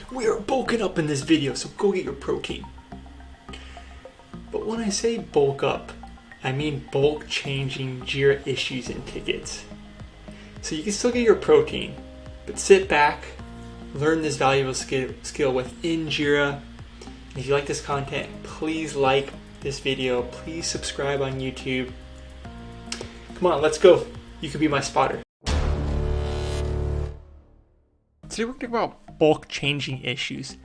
We are bulking up in this video, so go get your protein. But when I say bulk up, I mean bulk changing Jira issues and tickets. So you can still get your protein, but sit back, learn this valuable skill within Jira. And if you like this content, please like this video, please subscribe on YouTube. Come on, let's go. You could be my spotter. Today we're talking about bulk changing issues.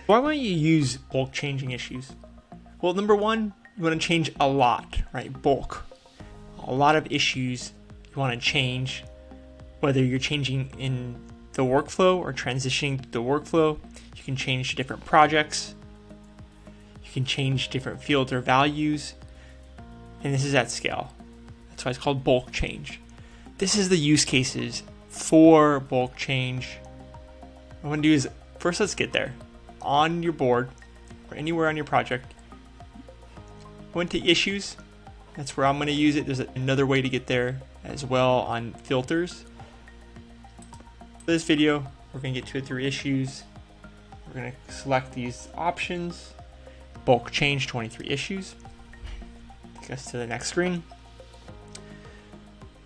Why might you use bulk changing issues? Well, number one, you want to change a lot, right? Bulk. A lot of issues you want to change, whether you're changing in the workflow or transitioning to the workflow. You can change different projects. You can change different fields or values. And this is at scale. That's why it's called bulk change. This is the use cases for bulk change. What I'm going to do is, first let's get there. On your board, or anywhere on your project, go into issues. That's where I'm going to use it. There's another way to get there as well on filters. For this video, we're going to get 2 or 3 issues. We're going to select these options. Bulk change 23 issues. Take us to the next screen.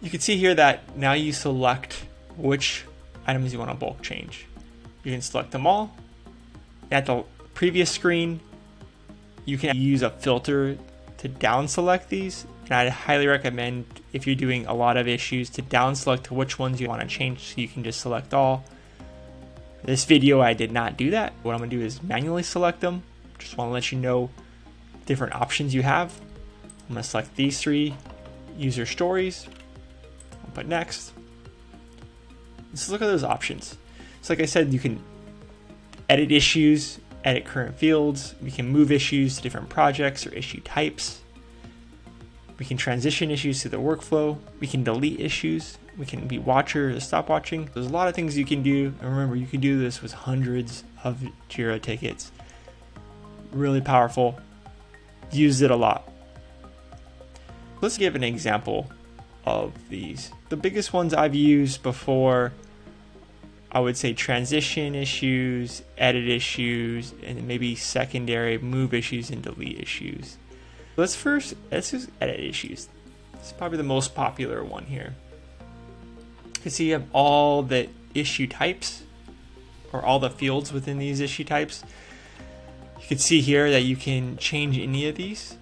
You can see here that now you select which items you want to bulk change. You can select them all. At the previous screen, you can use a filter to down select these. And I'd highly recommend, if you're doing a lot of issues, to down select to which ones you want to change so you can just select all. This video, I did not do that. What I'm going to do is manually select them. Just want to let you know different options you have. I'm going to select these 3 user stories. I'll put next. Let's look at those options. So like I said, you can edit issues, edit current fields. We can move issues to different projects or issue types. We can transition issues to the workflow. We can delete issues. We can be watcher or stop watching. There's a lot of things you can do. And remember, you can do this with hundreds of Jira tickets. Really powerful. Used it a lot. Let's give an example of these. The biggest ones I've used before, I would say transition issues, edit issues, and maybe secondary move issues and delete issues. Let's just edit issues. This is probably the most popular one here. You can see you have all the issue types, or all the fields within these issue types. You can see here that you can change any of these,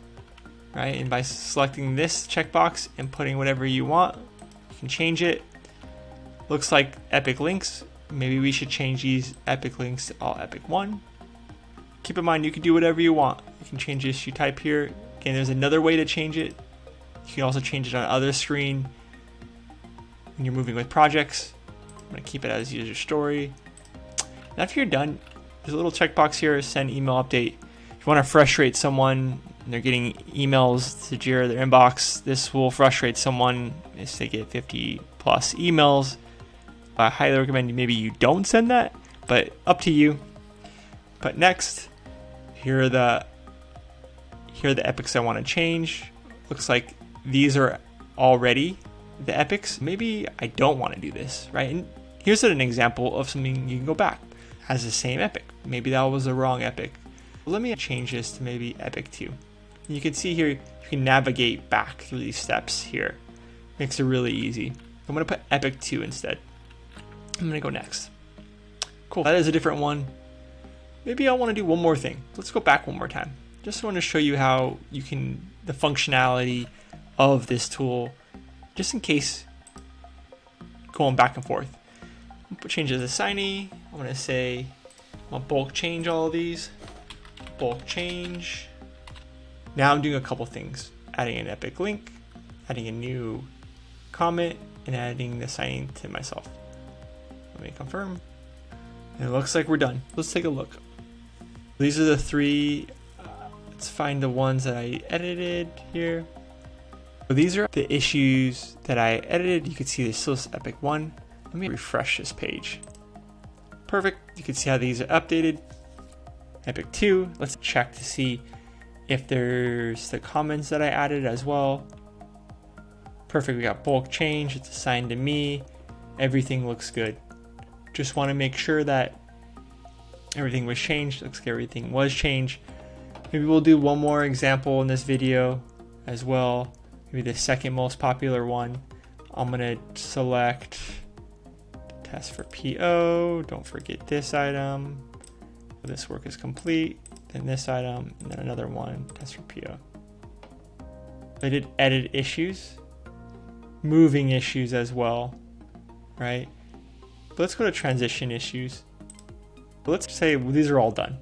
right? And by selecting this checkbox and putting whatever you want, you can change it. Looks like epic links. Maybe we should change these epic links to all epic 1. Keep in mind, you can do whatever you want. You can change issue type here. Again, there's another way to change it. You can also change it on other screen when you're moving with projects. I'm going to keep it as user story. And after you're done, there's a little checkbox here, send email update. If you want to frustrate someone and they're getting emails to Jira, their inbox, this will frustrate someone if they get 50 plus emails. I highly recommend maybe you don't send that, but up to you. But next, here are the epics I want to change. Looks like these are already the epics. Maybe I don't want to do this, right? And here's an example of something you can go back. Has the same epic. Maybe that was the wrong epic. Let me change this to maybe epic 2. And you can see here, you can navigate back through these steps here. Makes it really easy. I'm going to put epic 2 instead. I'm going to go next. Cool. That is a different one. Maybe I want to do one more thing. Let's go back one more time. Just want to show you how you can, the functionality of this tool, just in case going back and forth. Change as assignee. I'm going to say I'll bulk change all of these. Bulk change. Now I'm doing a couple things. Adding an epic link, adding a new comment, and adding the assigning to myself. Let me confirm. And it looks like we're done. Let's take a look. These are the 3. Let's find the ones that I edited here. So these are the issues that I edited. You can see there's still epic 1. Let me refresh this page. Perfect. You can see how these are updated. Epic 2. Let's check to see if there's the comments that I added as well. Perfect. We got bulk change. It's assigned to me. Everything looks good. Just want to make sure that everything was changed. Looks like everything was changed. Maybe we'll do one more example in this video as well. Maybe the second most popular one. I'm gonna select test for PO. Don't forget this item. This work is complete. Then this item, and then another one, test for PO. I did edit issues, moving issues as well, right? But let's go to transition issues. Let's say these are all done.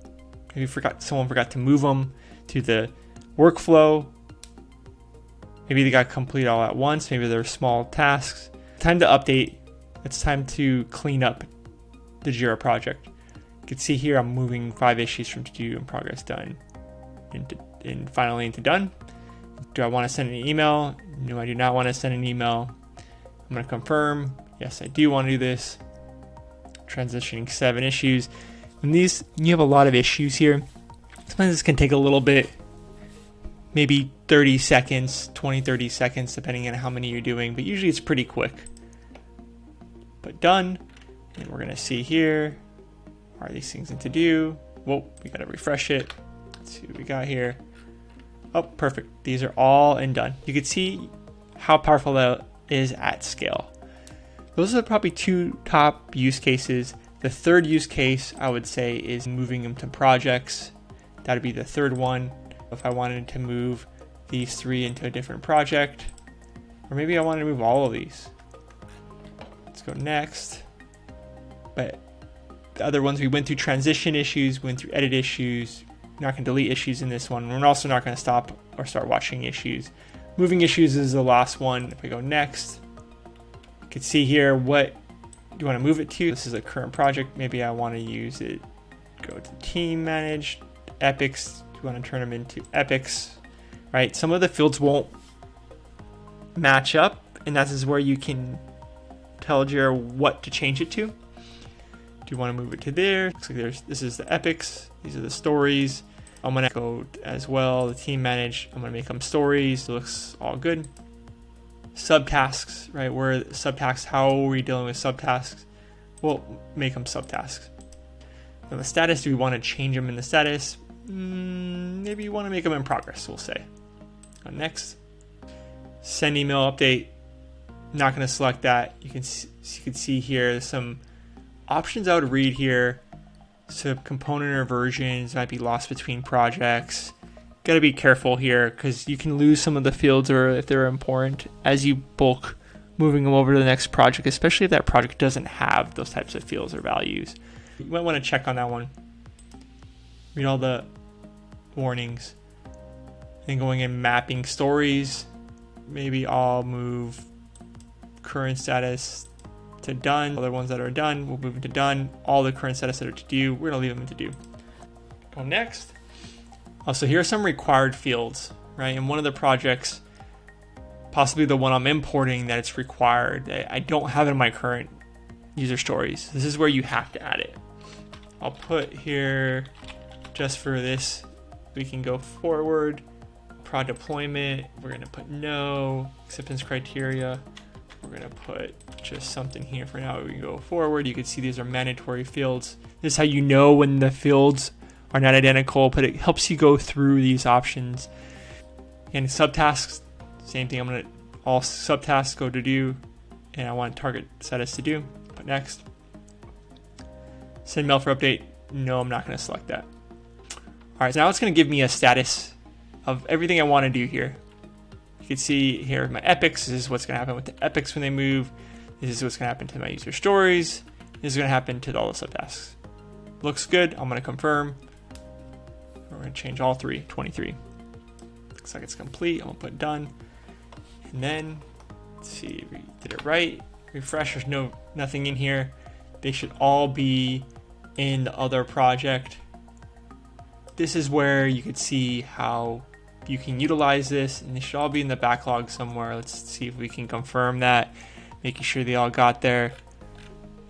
Maybe someone forgot to move them to the workflow. Maybe they got complete all at once. Maybe they're small tasks. Time to update. It's time to clean up the Jira project. You can see here I'm moving 5 issues from to do and progress done and finally into done. Do I want to send an email? No, I do not want to send an email. I'm going to confirm. Yes, I do want to do this. Transitioning 7 issues. When you have a lot of issues here, sometimes this can take a little bit, maybe 30 seconds, 20, 30 seconds, depending on how many you're doing, but usually it's pretty quick. But done. And we're going to see here, are these things in to do? Whoa, we got to refresh it. Let's see what we got here. Oh, perfect. These are all and done. You can see how powerful that is at scale. Those are probably 2 top use cases. The third use case I would say is moving them to projects. That'd be the third one. If I wanted to move these 3 into a different project, or maybe I wanted to move all of these. Let's go next. But the other ones, we went through transition issues, went through edit issues. We're not going to delete issues in this one. We're also not going to stop or start watching issues. Moving issues is the last one. If we go next, you can see here what do you want to move it to. This is a current project. Maybe I want to use it. Go to team manage, epics. You want to turn them into epics, right? Some of the fields won't match up, and that is where you can tell Jira what to change it to. Do you want to move it to there? Looks like this is the epics. These are the stories. I'm going to go as well, the team manage. I'm going to make them stories. It looks all good. Subtasks, right? Where subtasks, how are we dealing with subtasks? We'll make them subtasks. Now the status, do we want to change them in the status? Maybe you want to make them in progress, we'll say. Next, send email update. Not going to select that. You can see here some options I would read here. So component or versions might be lost between projects. Got to be careful here because you can lose some of the fields or if they're important as you bulk moving them over to the next project, especially if that project doesn't have those types of fields or values. You might want to check on that one. Read all the warnings. Then going in mapping stories, maybe I'll move current status to done. Other ones that are done, we'll move into done. All the current status that are to do, we're gonna leave them to do. Go next. Also, here are some required fields, right? In one of the projects, possibly the one I'm importing that it's required. I don't have it in my current user stories. This is where you have to add it. I'll put here, just for this, we can go forward. Prod deployment, we're gonna put no. Acceptance criteria, we're gonna put just something here for now. We can go forward. You can see these are mandatory fields. This is how you know when the fields are not identical, but it helps you go through these options. And subtasks, same thing. I'm gonna all subtasks go to do, and I want target status to do. Put next. Send mail for update. No, I'm not gonna select that. All right, so now it's gonna give me a status of everything I want to do here. You can see here my epics. This is what's gonna happen with the epics when they move. This is what's gonna happen to my user stories. This is gonna happen to all the subtasks. Looks good. I'm gonna confirm. We're gonna change all 23. Looks like it's complete. I'm gonna put done. And then let's see, we did it right. Refresh, there's nothing in here. They should all be in the other project. This is where you could see how you can utilize this, and they should all be in the backlog somewhere. Let's see if we can confirm that, making sure they all got there.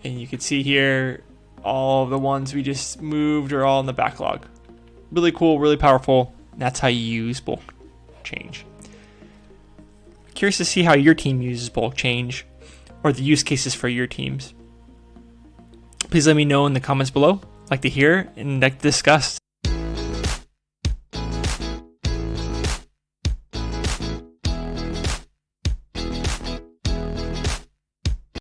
And you can see here, all the ones we just moved are all in the backlog. Really cool, really powerful. That's how you use bulk change. Curious to see how your team uses bulk change or the use cases for your teams. Please let me know in the comments below. like to hear and like discuss